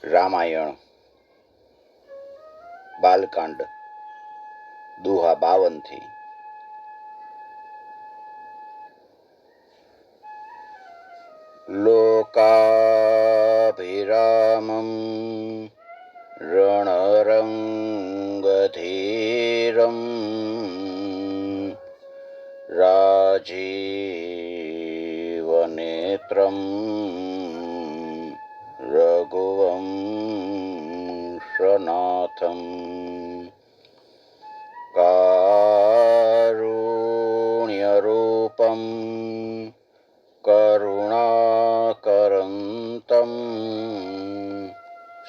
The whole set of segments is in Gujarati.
રામાયણ બાલકાંડ દુહા 52 લોકાભિરામં રણરંગધીરં રાજીવનેત્રં રઘુવંશનાથં કારુણ્યરૂપં કરુણાકરંतं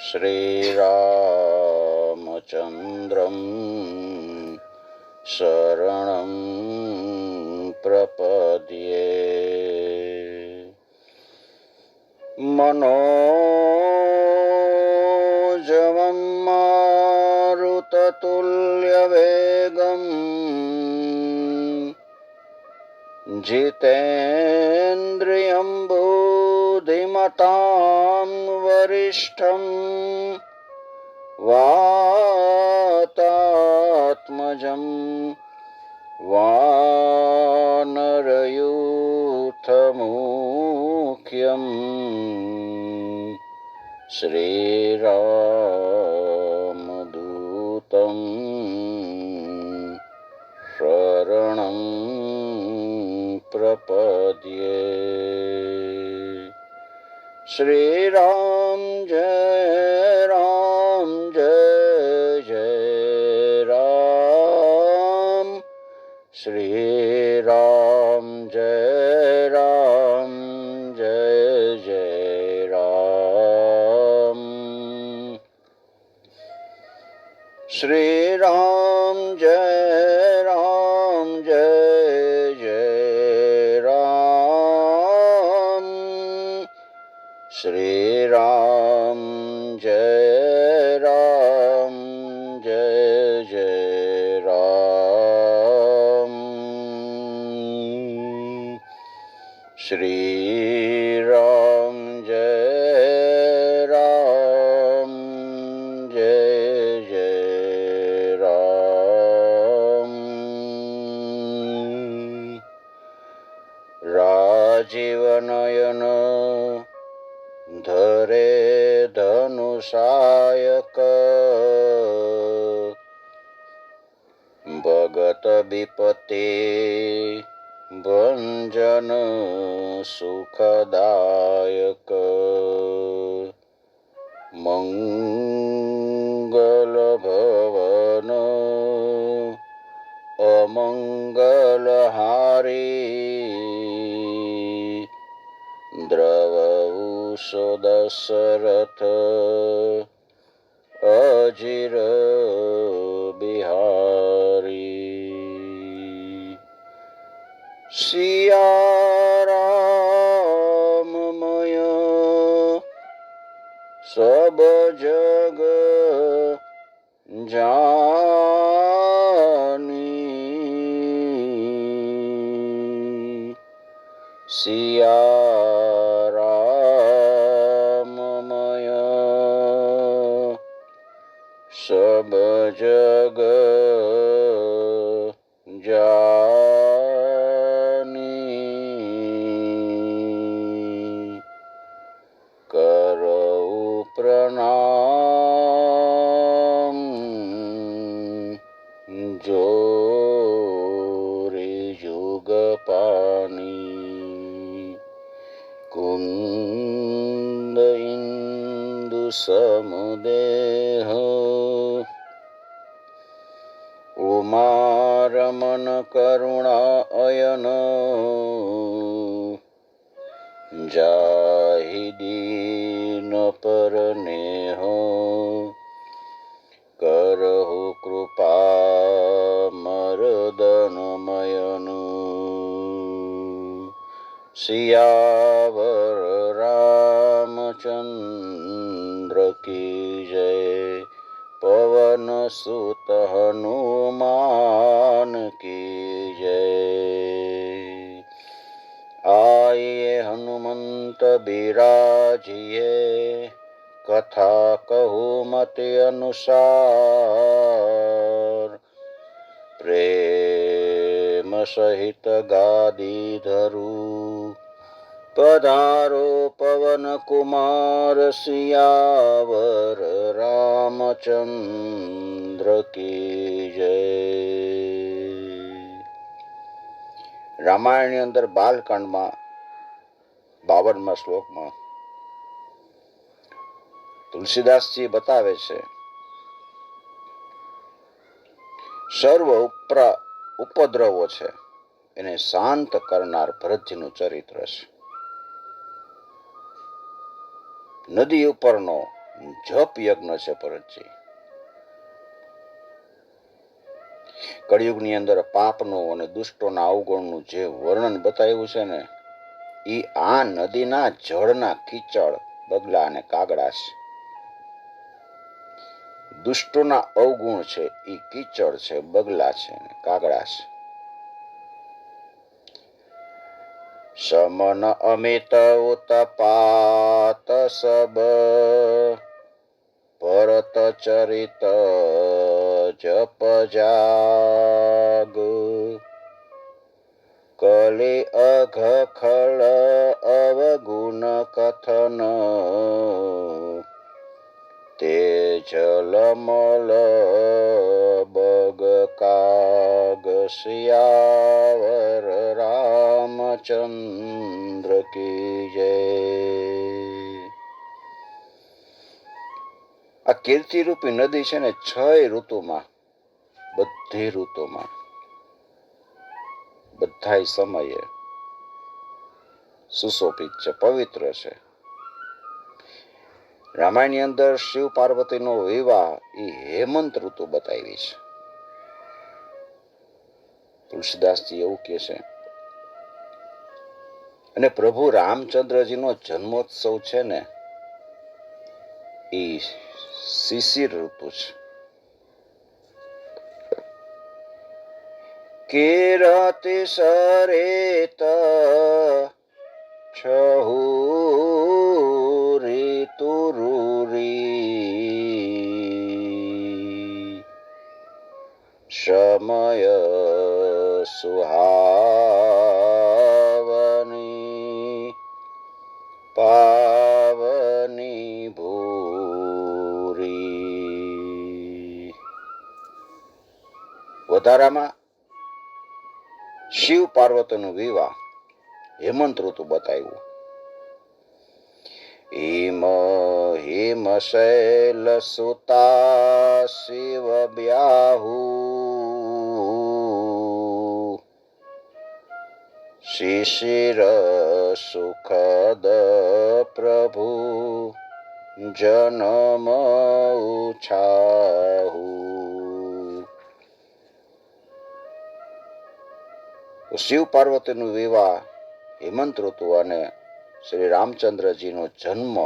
શ્રીરામચંદ્રં શરણં પ્રપદ્યે. મનોજવં મારુતતુલ્યવેગં જીતેન્દ્રિયં બુદ્ધિમતાં વરિષ્ઠં વાતાત્મજં વાનરયુથમુખ્યં શ્રીરામદૂतं શરણં પ્રપદ્યે. શ્રીરામ જય રામ જય જય રામ, શ્રીરામ જય રામ જય જય રામ, શ્રીરામ જય રામ જય જય રામ, શ્રીરામ જય રામ જય જય રામ, શ્રીરામ જય રામ જય જય રામ. રાજીવનયન ધરે ધનુષાયક, ભગત વિપતે ભંજન સુખદાયક, મંગલ ભવન અમંગલહારી, દ્રવઉષો દશરથ અજીર બિહારી. સિયારામમય સબ જગ જાની, સિયારામમય સબ જગ જાની, કરઉ પ્રણામ જોરે જુગપાની, કુંદ ઇન્દુ સમુદેહ ઉમારમન કરુણા અયન, જાહિદીન પર નેહ કરહુ કૃપા મર્દન મયન, સિયાવર રામચંદ્ર કી જય, પવન સુત હનુમાન કી જય. आइए हनुमंत बिराजिए, કથા કહું મતે અનુસાર પ્રેમ સહિત ગાદી ધરું પધારો પવન કુમાર સિયાવર રામચંદ્ર કી જય. રામાયણની અંદર બાલકાંડમાં 52મા શ્લોકમાં તુલસીદાસજી બતાવે છે સર્વ ઉપદ્રવો છે એને શાંત કરનાર ભરતજીનું ચરિત્ર છે. નદી ઉપરનો જપ યજ્ઞ છે ભરતજી. કળિયુગની અંદર પાપનું અને દુષ્ટોના અવગુણનું જે વર્ણન બતાવ્યું છે ને એ આ નદીના જળના કીચડ બગલા અને કાગડા છે. દુષ્ટોના અવગુણ છે એ કીચડ છે, બગલા છે અને કાગડા છે. સમન અમિત ઉતપાત સબ ભરત ચરિત જપ જાગ કલે અઘ ખળ અવગુણ કથન તે જલમલ બગ કાગ સિયાવર રામચંદ્ર કી જય. આ કીર્તિરૂપી નદી છે ને 6 ઋતુમાં, બધી ઋતુમાં, બધાય સમયે સુશોભિત છે, પવિત્ર છે. રામાયણની અંદર શિવ પાર્વતીનો વિવાહ એ હેમંત ઋતુ બતાવી છે. તુલસીદાસજી એવું કહે છે. અને પ્રભુ રામચંદ્રજીનો જન્મોત્સવ છે ને એ શિશિર ઋતુ છે. કેરતે સરેત છહુ ઋતુ રૂરી સમય સુહાવની પાવની ભૂરી. વધારામાં શિવ પાર્વતીનો વિવાહ હેમંત ઋતુ બતાવ્યું. હિમ હિમ શૈલ સુતા શિવ બ્યાહુ શિશિર સુખદ પ્રભુ જનમ ઉછાહુ. શિવ પાર્વતીનો વિવાહ હેમંત ઋતુ અને શ્રી રામચંદ્રજીનો જન્મ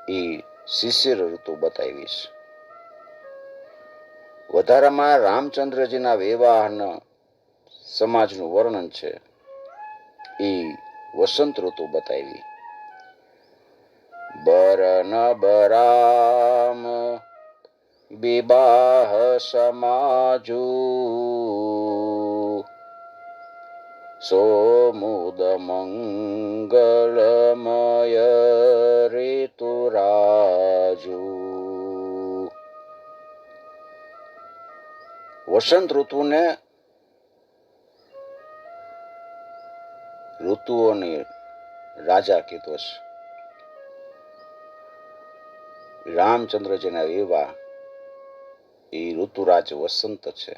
એ શિશિર ઋતુ બતાવી છે. વધારામાં રામચંદ્રજીના વિવાહના સમાજનું વર્ણન છે એ વસંત ઋતુ બતાવી. બરન બરામ વિવાહ સમાજુ સોમુદ મંગલમય ઋતુરાજુ. વસંત ઋતુને ઋતુઓની રાજા કીધો છે. રામચંદ્રજીના વિવાહ એ ઋતુરાજ વસંત છે.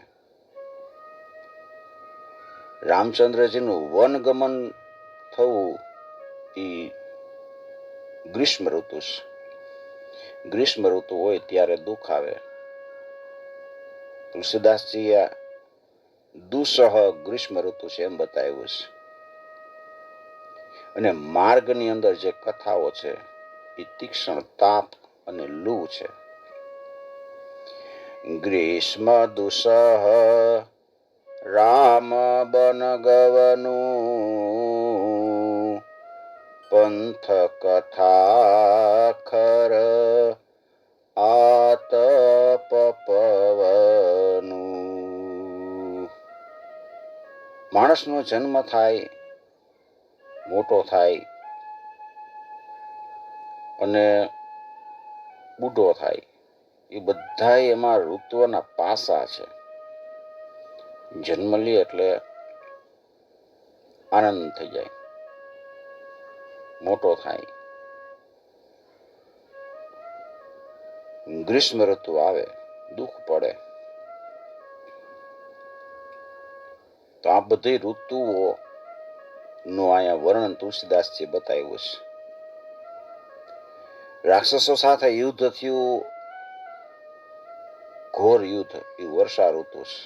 રામચંદ્રજીનું વનગમન થવું એ ગ્રીષ્મ ઋતુ છે. ગ્રીષ્મ ઋતુ હોય ત્યારે દુઃખ આવે. તુલસીદાસજીએ દુસહ ગ્રીષ્મ ઋતુ છે એમ બતાવ્યું છે. અને માર્ગની અંદર જે કથાઓ છે એ તીક્ષ્ણ તાપ અને લૂ છે. ગ્રીષ્મ દુસહ રામ બન ગવનું પંથ કથા ખર આતપ પવનું. માણસનો જન્મ થાય, મોટો થાય અને બુઢો થાય, એ બધા એમાં ઋતુઓના પાસા છે. જન્મ લે એટલે આનંદ થઈ જાય, મોટો થાય, ગ્રીષ્મ ઋતુ આવે, દુઃખ પડે. તો આ બધી ઋતુઓ નું અહીંયા વર્ણન તુલસીદાસજી બતાવ્યું છે. રાક્ષસો સાથે યુદ્ધ થયું, ઘોર યુદ્ધ, એ વર્ષા ઋતુ છે.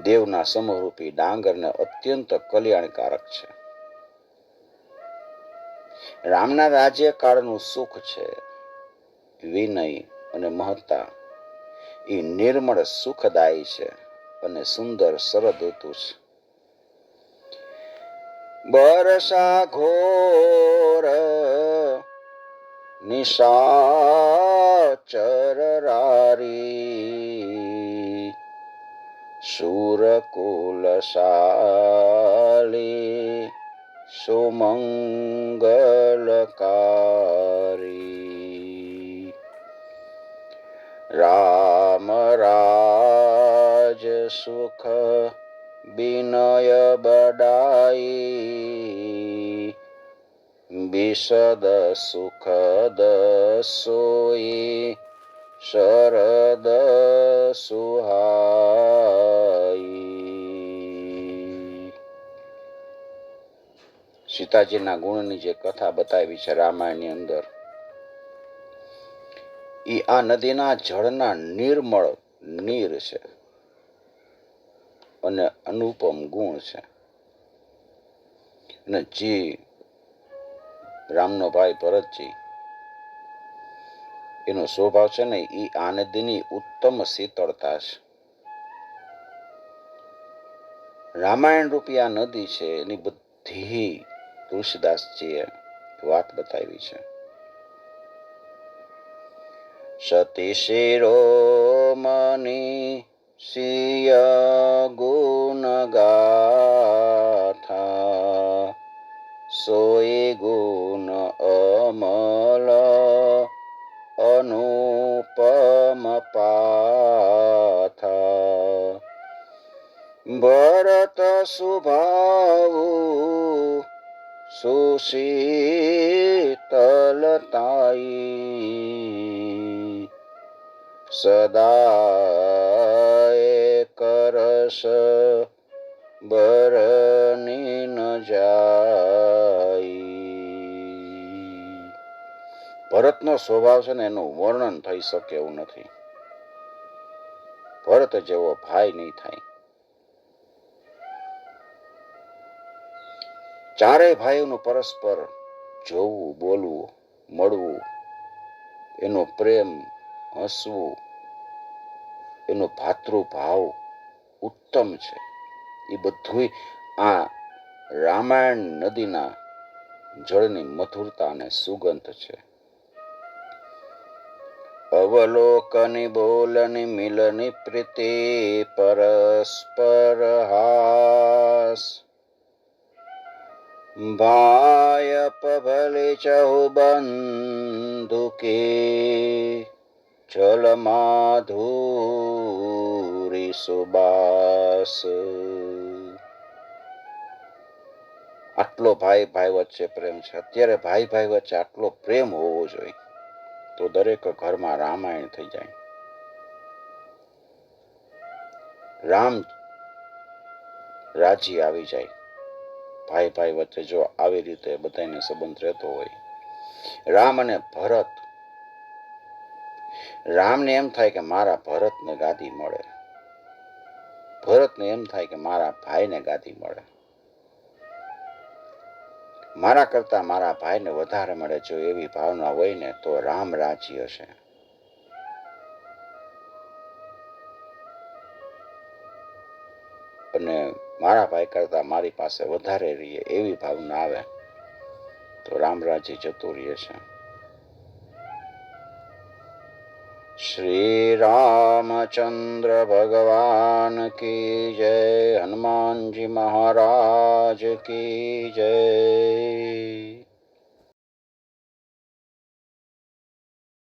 દેવના સમરૂપી ડાંગરને અત્યંત કલ્યાણકારક છે. રામના રાજ્યકાળનું સુખ છે, વિનય અને મહત્તા, એ નિર્મળ સુખદાયી છે અને સુંદર શરદ ઋતુ છે. બરસા ઘોર નિશાચર રારી, શૂરકુલશાલી સુમંગલકારી. રામ રાજ સુખ વિનય બડાઈ, વિશદ સુખદ સોઈ શરદ સુહાઈ. સીતાજીના ગુણની જે કથા બતાવી છે રામાયણની અંદર, એ આ નદીના જળના નિર્મળ નીર છે અને અનુપમ ગુણ છે. અને જે રામનો ભાઈ ભરતજી, એનો સ્વભાવ છે ને, એ આ નદીની ઉત્તમ શીતળતા છે. રામાયણ રૂપી આ નદી છે, એની બધી તુલસીદાસજીએ વાત બતાવી છે. સતી શિરોમણી સિય ગુણ ગાથા, સોઈ ગુણ અમલ અનુપમ પાથા. ભરત સુભાવુ સુશીતલતાઈ, સદા કરસ બરની ન જાય. ભરતનો સ્વભાવ છે ને, એનું વર્ણન થઈ શકે એવું નથી. ભરત જેવો ભાઈ નહીં થાય. ચારેય ભાઈઓનું પરસ્પર જોવું, બોલવું, મળવું, એનો પ્રેમ, હસવું, એનો ભાતૃભાવ ઉત્તમ છે. એ બધું આ રામાયણ નદીના જળની મધુરતા અને સુગંધ છે. અવલોકની બોલની મિલની પ્રીતિ પરસ્પર હાસ, ભાયપ ભલે ચહુ બંધુ કે ચલ માધુરી સુબાસ. આટલો ભાઈ ભાઈ વચ્ચે પ્રેમ છે. અત્યારે ભાઈ ભાઈ વચ્ચે આટલો પ્રેમ હોવો જોઈએ, તો દરેક ઘરમાં રામાયણ થઈ જાય. રામ રાજી આવી જાય. ભાઈ ભાઈ વચ્ચે જો આવી રીતે બધાને સંબંધ રહેતો હોય. રામ અને ભરત, રામને એમ થાય કે મારા ભરતને ગાદી મળે, ભરતને એમ થાય કે મારા ભાઈને ગાદી મળે, મારા કરતા મારા ભાઈને વધારે મળે. જો એવી ભાવના હોય ને, તો રામ રાજી હશે. અને મારા ભાઈ કરતાં મારી પાસે વધારે રહીએ એવી ભાવના આવે તો રામરાજી જતું રહે છે. શ્રી રામચંદ્ર ભગવાન કી જય. હનુમાનજી મહારાજ કી જય.